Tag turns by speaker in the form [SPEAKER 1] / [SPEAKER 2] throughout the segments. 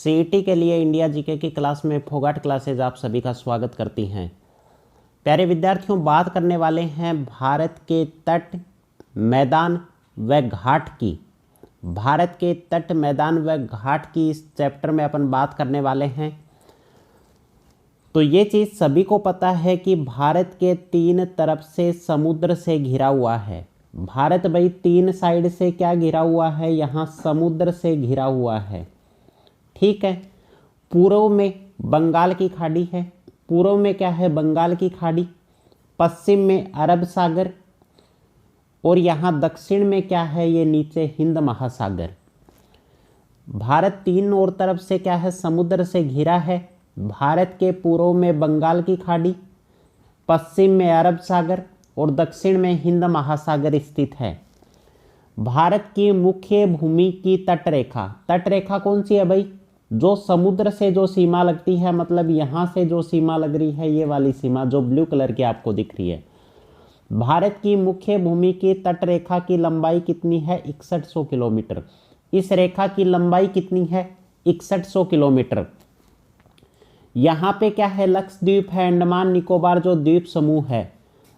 [SPEAKER 1] CET के लिए India GK की क्लास में फोगाट क्लासेज आप सभी का स्वागत करती हैं। प्यारे विद्यार्थियों, बात करने वाले हैं भारत के तट, मैदान व घाट की। भारत के तट, मैदान व घाट की इस चैप्टर में अपन बात करने वाले हैं। तो ये चीज़ सभी को पता है कि भारत के तीन तरफ से समुद्र से घिरा हुआ है। भारत भाई तीन साइड से क्या घिरा हुआ है? यहाँ समुद्र से घिरा हुआ है। ठीक है। पूर्व में बंगाल की खाड़ी है। पूर्व में क्या है? बंगाल की खाड़ी। पश्चिम में अरब सागर और यहाँ दक्षिण में क्या है? ये नीचे हिंद महासागर। भारत तीन और तरफ से क्या है? समुद्र से घिरा है। भारत के पूर्व में बंगाल की खाड़ी, पश्चिम में अरब सागर और दक्षिण में हिंद महासागर स्थित है। भारत की मुख्य भूमि की तटरेखा, तटरेखा कौन सी है भाई? जो समुद्र से जो सीमा लगती है, मतलब यहाँ से जो सीमा लग रही है, ये वाली सीमा जो ब्लू कलर की आपको दिख रही है। भारत की मुख्य भूमि की तटरेखा की लंबाई कितनी है? 6100 किलोमीटर। इस रेखा की लंबाई कितनी है? 6100 किलोमीटर। यहाँ पे क्या है? लक्षद्वीप है, अंडमान निकोबार जो द्वीप समूह है।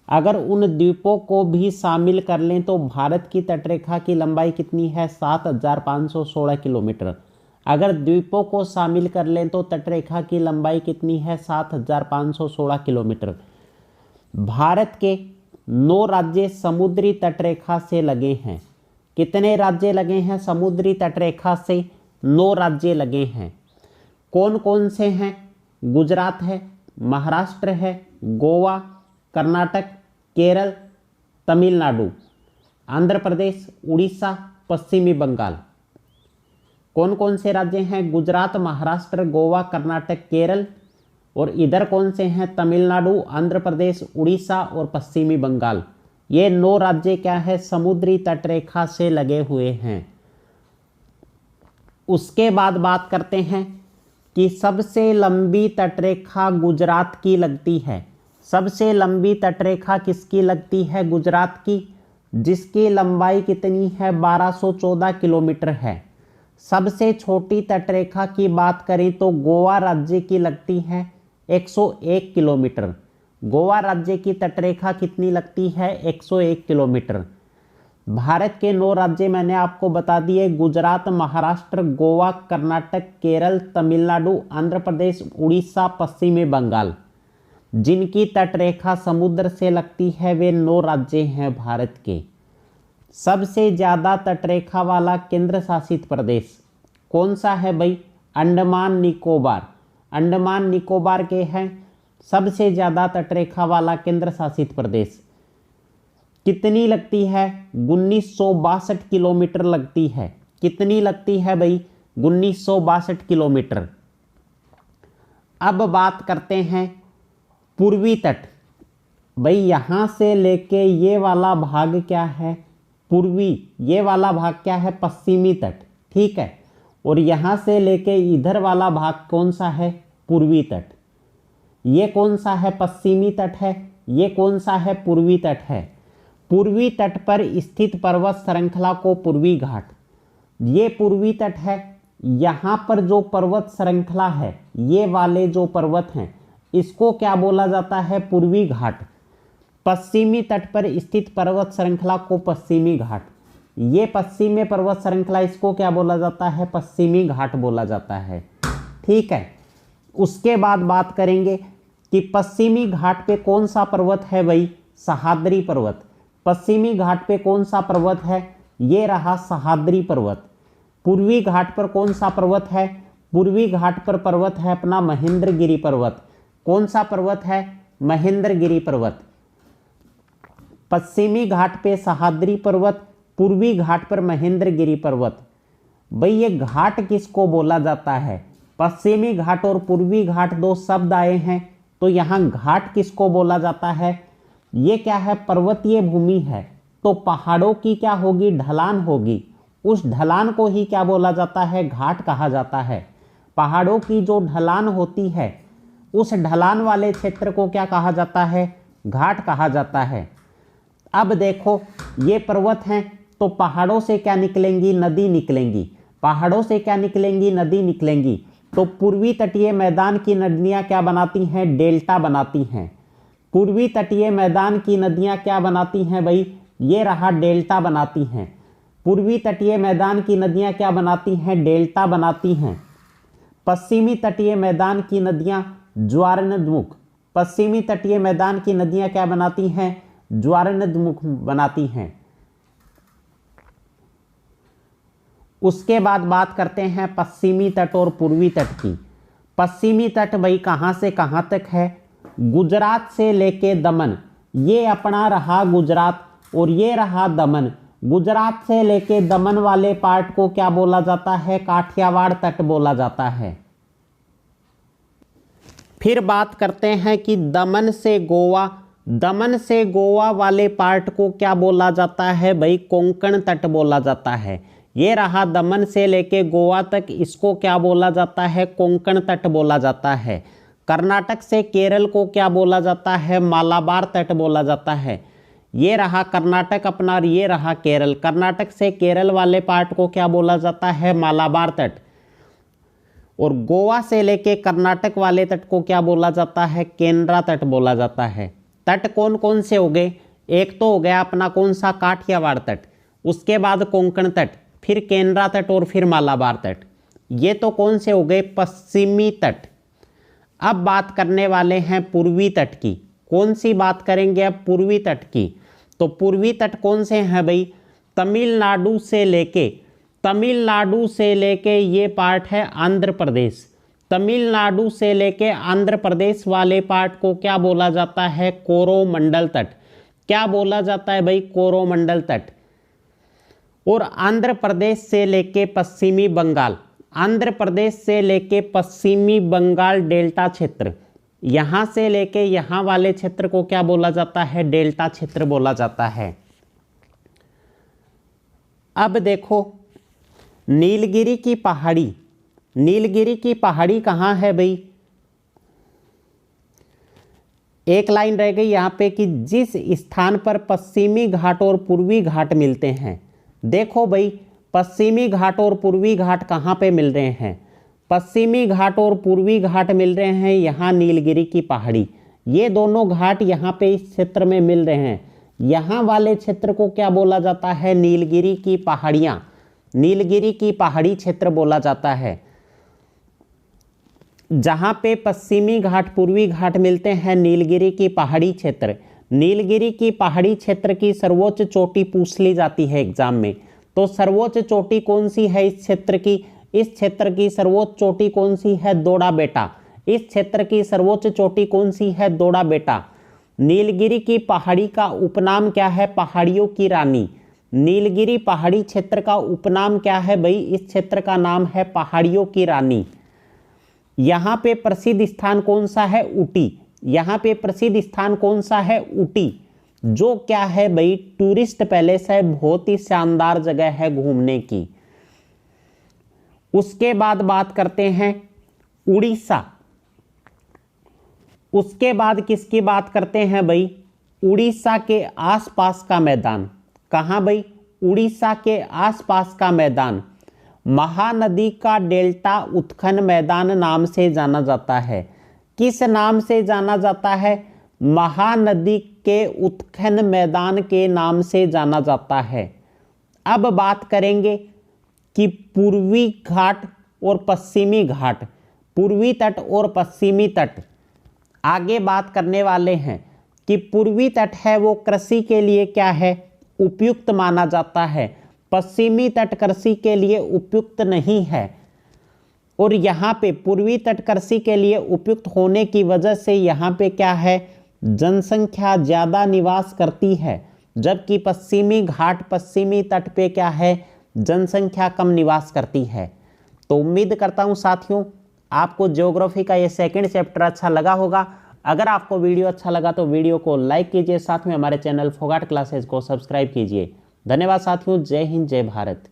[SPEAKER 1] अगर उन द्वीपों को भी शामिल कर लें तो भारत की तटरेखा की लंबाई कितनी है? 7516 किलोमीटर। अगर द्वीपों को शामिल कर लें तो तटरेखा की लंबाई कितनी है? 7516 किलोमीटर। भारत के 9 राज्य समुद्री तटरेखा से लगे हैं। कितने राज्य लगे हैं समुद्री तटरेखा से? 9 राज्य लगे हैं। कौन कौन से हैं? गुजरात है, महाराष्ट्र है, गोवा, कर्नाटक, केरल, तमिलनाडु, आंध्र प्रदेश, उड़ीसा, पश्चिमी बंगाल। कौन कौन से राज्य हैं? गुजरात, महाराष्ट्र, गोवा, कर्नाटक, केरल। और इधर कौन से हैं? तमिलनाडु, आंध्र प्रदेश, उड़ीसा और पश्चिमी बंगाल। ये 9 राज्य क्या है? समुद्री तटरेखा से लगे हुए हैं। उसके बाद बात करते हैं कि सबसे लंबी तटरेखा गुजरात की लगती है। सबसे लंबी तटरेखा किसकी लगती है? गुजरात की, जिसकी लंबाई कितनी है? 1214 किलोमीटर है। सबसे छोटी तटरेखा की बात करें तो गोवा राज्य की लगती है 101 किलोमीटर। गोवा राज्य की तटरेखा कितनी लगती है? 101 किलोमीटर। भारत के 9 राज्य मैंने आपको बता दिए, गुजरात, महाराष्ट्र, गोवा, कर्नाटक, केरल, तमिलनाडु, आंध्र प्रदेश, उड़ीसा, पश्चिमी बंगाल। जिनकी तटरेखा समुद्र से लगती है वे 9 राज्य हैं भारत के। सबसे ज़्यादा तटरेखा वाला केंद्र शासित प्रदेश कौन सा है भाई? अंडमान निकोबार। अंडमान निकोबार के हैं सबसे ज़्यादा तटरेखा वाला केंद्र शासित प्रदेश। कितनी लगती है? 1962 किलोमीटर लगती है। कितनी लगती है भाई? 1962 किलोमीटर। अब बात करते हैं पूर्वी तट। भाई यहाँ से लेके ये वाला भाग क्या है? पूर्वी। ये वाला भाग क्या है? पश्चिमी तट। ठीक है। और यहाँ से लेके इधर वाला भाग कौन सा है? पूर्वी तट। ये कौन सा है? पश्चिमी तट है। ये कौन सा है? पूर्वी तट है। पूर्वी तट पर स्थित पर्वत श्रृंखला को पूर्वी घाट, ये पूर्वी तट है। यहाँ पर जो पर्वत श्रृंखला है, ये वाले जो पर्वत हैं, इसको क्या बोला जाता है? पूर्वी घाट। पश्चिमी तट पर स्थित पर्वत श्रृंखला को पश्चिमी घाट। ये पश्चिमी पर्वत श्रृंखला, इसको क्या बोला जाता है? पश्चिमी घाट बोला जाता है। ठीक है। उसके बाद बात करेंगे कि पश्चिमी घाट पे कौन सा पर्वत है भाई? सह्याद्री पर्वत। पश्चिमी घाट पे कौन सा पर्वत है? ये रहा सह्याद्री पर्वत। पूर्वी घाट पर कौन सा पर्वत है? पूर्वी घाट पर पर्वत है अपना महेंद्रगिरी पर्वत। कौन सा पर्वत है? महेंद्रगिरी पर्वत। पश्चिमी घाट पे सह्याद्री पर्वत, पूर्वी घाट पर महेंद्रगिरी पर्वत। भाई ये घाट किसको बोला जाता है? पश्चिमी घाट और पूर्वी घाट दो शब्द आए हैं, तो यहाँ घाट किसको बोला जाता है? ये क्या है? पर्वतीय भूमि है, तो पहाड़ों की क्या होगी? ढलान होगी। उस ढलान को ही क्या बोला जाता है? घाट कहा जाता है। पहाड़ों की जो ढलान होती है, उस ढलान वाले क्षेत्र को क्या कहा जाता है? घाट कहा जाता है। अब देखो, ये पर्वत हैं, तो पहाड़ों से क्या निकलेंगी? नदी निकलेंगी। पहाड़ों से क्या निकलेंगी? नदी निकलेंगी। तो पूर्वी तटीय मैदान की नदियां क्या बनाती हैं? डेल्टा बनाती हैं। पूर्वी तटीय मैदान की नदियां क्या बनाती हैं भाई? ये रहा डेल्टा बनाती हैं। पूर्वी तटीय मैदान की नदियां क्या बनाती हैं? डेल्टा बनाती हैं। पश्चिमी तटीय मैदान की नदियां ज्वारनदमुख। पश्चिमी तटीय मैदान की नदियां क्या बनाती हैं? ज्वारनदमुख बनाती हैं। उसके बाद बात करते हैं पश्चिमी तट और पूर्वी तट की। पश्चिमी तट भाई कहाँ से कहाँ तक है? गुजरात से लेके दमन, ये अपना रहा गुजरात और ये रहा दमन। गुजरात से लेके दमन वाले पार्ट को क्या बोला जाता है? काठियावाड़ तट बोला जाता है। फिर बात करते हैं कि दमन से गोवा वाले पार्ट को क्या बोला जाता है भाई? कोंकण तट बोला जाता है। ये रहा दमन से लेके गोवा तक, इसको क्या बोला जाता है? कोंकण तट बोला जाता है। कर्नाटक से केरल को क्या बोला जाता है? मालाबार तट बोला जाता है। ये रहा कर्नाटक अपना और ये रहा केरल। कर्नाटक से केरल वाले पार्ट को क्या बोला जाता है? मालाबार तट। और गोवा से लेके कर्नाटक वाले तट को क्या बोला जाता है? केनरा तट बोला जाता है। तट कौन कौन से हो गए? एक तो हो गया अपना कौन सा? काठियावाड़ तट, उसके बाद कोंकण तट, फिर केनरा तट और फिर मालाबार तट। ये तो कौन से हो गए? पश्चिमी तट। अब बात करने वाले हैं पूर्वी तट की। कौन सी बात करेंगे अब? पूर्वी तट की। तो पूर्वी तट कौन से हैं भाई? तमिलनाडु से लेके ये पार्ट है आंध्र प्रदेश। तमिलनाडु से लेके आंध्र प्रदेश वाले पार्ट को क्या बोला जाता है? कोरोमंडल तट। क्या बोला जाता है भाई? कोरोमंडल तट। और आंध्र प्रदेश से लेके पश्चिमी बंगाल, आंध्र प्रदेश से लेके पश्चिमी बंगाल डेल्टा क्षेत्र, यहाँ से लेके यहाँ वाले क्षेत्र को क्या बोला जाता है? डेल्टा क्षेत्र बोला जाता है। अब देखो नीलगिरी की पहाड़ी, नीलगिरी की पहाड़ी कहाँ है भाई? एक लाइन रह गई यहाँ पे कि जिस स्थान पर पश्चिमी घाट और पूर्वी घाट मिलते हैं। देखो भाई पश्चिमी घाट और पूर्वी घाट कहाँ पे मिल रहे हैं? पश्चिमी घाट और पूर्वी घाट मिल रहे हैं यहाँ नीलगिरी की पहाड़ी। ये दोनों घाट यहाँ पे इस क्षेत्र में मिल रहे हैं। यहाँ वाले क्षेत्र को क्या बोला जाता है? नीलगिरी की पहाड़ियाँ, नीलगिरी की पहाड़ी क्षेत्र बोला जाता है। जहाँ पे पश्चिमी घाट पूर्वी घाट मिलते हैं, नीलगिरी की पहाड़ी क्षेत्र। नीलगिरी की पहाड़ी क्षेत्र की सर्वोच्च चोटी पूछ ली जाती है एग्जाम में। तो सर्वोच्च चोटी कौन सी है इस क्षेत्र की? इस क्षेत्र की सर्वोच्च चोटी कौन सी है? दोड़ा बेटा। इस क्षेत्र की सर्वोच्च चोटी कौन सी है? दोड़ा बेटा। नीलगिरी की पहाड़ी का उपनाम क्या है? पहाड़ियों की रानी। नीलगिरी पहाड़ी क्षेत्र का उपनाम क्या है भाई? इस क्षेत्र का नाम है पहाड़ियों की रानी। यहाँ पे प्रसिद्ध स्थान कौन सा है? ऊटी। यहाँ पे प्रसिद्ध स्थान कौन सा है? ऊटी, जो क्या है भाई? टूरिस्ट पैलेस है, बहुत ही शानदार जगह है घूमने की। उसके बाद बात करते हैं उड़ीसा। उसके बाद किसकी बात करते हैं भाई? उड़ीसा के आसपास का मैदान। कहाँ भाई? उड़ीसा के आसपास का मैदान महानदी का डेल्टा उत्खनन मैदान नाम से जाना जाता है। किस नाम से जाना जाता है? महानदी के उत्खनन मैदान के नाम से जाना जाता है। अब बात करेंगे कि पूर्वी घाट और पश्चिमी घाट, पूर्वी तट और पश्चिमी तट। आगे बात करने वाले हैं कि पूर्वी तट है वो कृषि के लिए क्या है? उपयुक्त माना जाता है। पश्चिमी तट कृषि के लिए उपयुक्त नहीं है। और यहाँ पे पूर्वी तट कृषि के लिए उपयुक्त होने की वजह से यहाँ पे क्या है? जनसंख्या ज़्यादा निवास करती है, जबकि पश्चिमी घाट पश्चिमी तट पे क्या है? जनसंख्या कम निवास करती है। तो उम्मीद करता हूँ साथियों आपको ज्योग्राफी का ये सेकंड चैप्टर अच्छा लगा होगा। अगर आपको वीडियो अच्छा लगा तो वीडियो को लाइक कीजिए, साथ में हमारे चैनल फोगाट क्लासेज को सब्सक्राइब कीजिए। धन्यवाद साथियों। जय हिंद, जय भारत।